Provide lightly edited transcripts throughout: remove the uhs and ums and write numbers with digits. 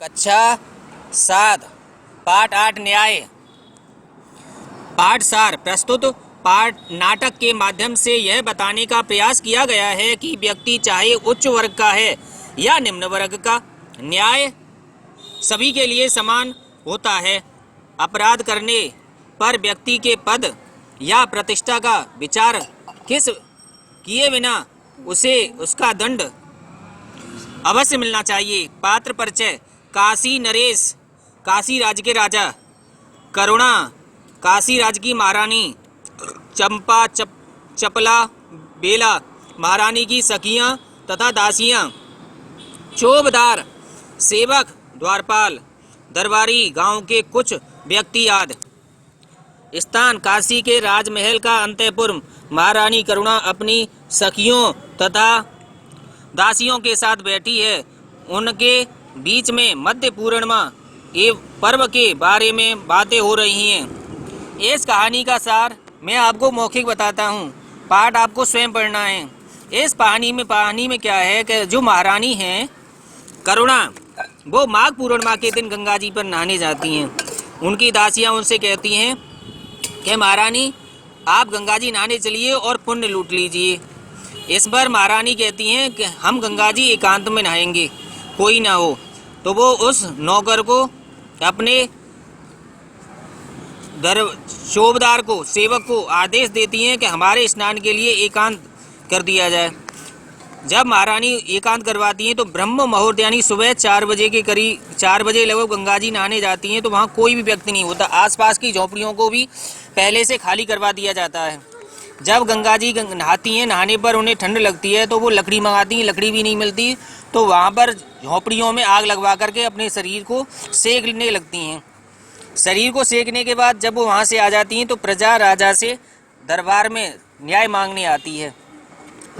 कक्षा 7 पाठ 8 न्याय। पाठ सार प्रस्तुत पाठ नाटक के माध्यम से यह बताने का प्रयास किया गया है कि व्यक्ति चाहे उच्च वर्ग का है या निम्न वर्ग का, न्याय सभी के लिए समान होता है। अपराध करने पर व्यक्ति के पद या प्रतिष्ठा का विचार किए बिना उसे उसका दंड अवश्य मिलना चाहिए। पात्र परिचय: काशी नरेश काशी राज्य के राजा, करुणा काशी राज्य की महारानी, चंपा चपला बेला महारानी की सखियां तथा दासियां, चौबदार सेवक द्वारपाल, दरबारी गांव के कुछ व्यक्ति आदि। स्थान: काशी के राजमहल का अंतःपुर। महारानी करुणा अपनी सखियों तथा दासियों के साथ बैठी है। उनके बीच में मध्य पूर्णिमा एवं पर्व के बारे में बातें हो रही हैं। इस कहानी का सार मैं आपको मौखिक बताता हूँ, पाठ आपको स्वयं पढ़ना है। इस कहानी में क्या है कि जो महारानी हैं करुणा, वो माघ पूर्णिमा के दिन गंगा जी पर नहाने जाती हैं। उनकी दासियाँ उनसे कहती हैं कि महारानी आप गंगा जी नहाने चलिए और पुण्य लूट लीजिए। इस पर महारानी कहती हैं कि हम गंगा जी एकांत में नहाएंगे, कोई ना हो। तो वो उस नौकर को, अपने शोभदार को, सेवक को आदेश देती हैं कि हमारे स्नान के लिए एकांत कर दिया जाए। जब महारानी एकांत करवाती हैं तो ब्रह्म मुहूर्त यानी सुबह 4 बजे के करीब, 4 बजे लगभग गंगा जी नहाने जाती हैं तो वहाँ कोई भी व्यक्ति नहीं होता। आसपास की झोपड़ियों को भी पहले से खाली करवा दिया जाता है। जब गंगा जी नहाती हैं, नहाने पर उन्हें ठंड लगती है तो वो लकड़ी मंगाती हैं, लकड़ी भी नहीं मिलती तो वहाँ पर झोपड़ियों में आग लगवा करके अपने शरीर को सेकने लगती हैं। शरीर को सेकने के बाद जब वो वहाँ से आ जाती हैं तो प्रजा राजा से दरबार में न्याय मांगने आती है।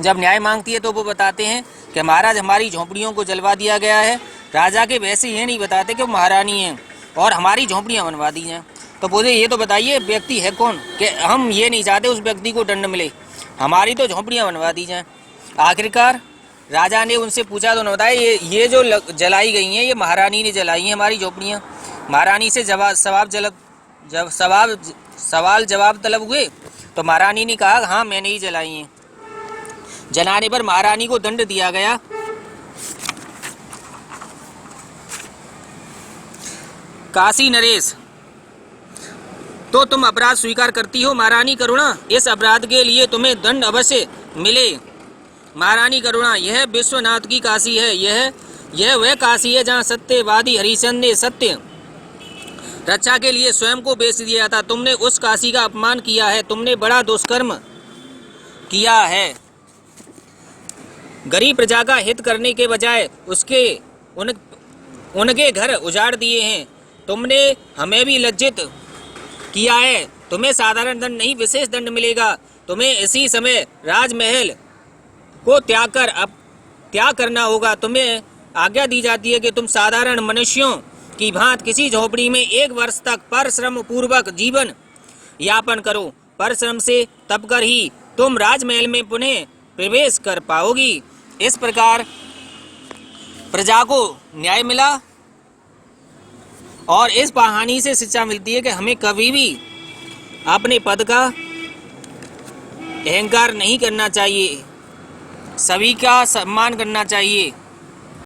जब न्याय मांगती है तो वो बताते हैं कि महाराज हमारी झोपड़ियों को जलवा दिया गया है। राजा के वैसे ये नहीं बताते कि वो महारानी हैं और हमारी झोपड़ियाँ बनवा दी हैं। तो बोले ये तो बताइए व्यक्ति है कौन, कि हम ये नहीं चाहते उस व्यक्ति को दंड मिले, हमारी तो झोपड़ियाँ बनवा दी जाएँ। आखिरकार राजा ने उनसे पूछा तो उन्होंने बताया ये जो जलाई गई हैं ये महारानी ने जलाई हैं हमारी झोपड़ियाँ। महारानी से सवाल जवाब तलब हुए तो महारानी ने कहा हाँ मैंने ही जलाई हैं। जलाने पर महारानी को दंड दिया गया। काशी नरेश: तो तुम अपराध स्वीकार करती हो महारानी करुणा, इस अपराध के लिए तुम्हें दंड अवश्य मिले। महारानी करुणा: यह विश्वनाथ की काशी है, यह वह काशी है जहाँ सत्यवादी हरिश्चंद्र ने सत्य रक्षा के लिए स्वयं को बेच दिया था। तुमने उस काशी का अपमान किया है, तुमने बड़ा दुष्कर्म किया है। गरीब प्रजा का हित करने के बजाय उनके घर उजाड़ दिए हैं। तुमने हमें भी लज्जित किया है। तुम्हें साधारण दंड नहीं विशेष दंड मिलेगा। तुम्हें इसी समय राजमहल को त्याग करना होगा। तुम्हें आज्ञा दी जाती है कि तुम साधारण मनुष्यों की भांति किसी झोपड़ी में 1 वर्ष तक परिश्रम पूर्वक जीवन यापन करो। परिश्रम से तब कर ही तुम राजमहल में पुनः प्रवेश कर पाओगी। इस प्रकार प्रजा को न्याय मिला और इस कहानी से शिक्षा मिलती है कि हमें कभी भी अपने पद का अहंकार नहीं करना चाहिए, सभी का सम्मान करना चाहिए।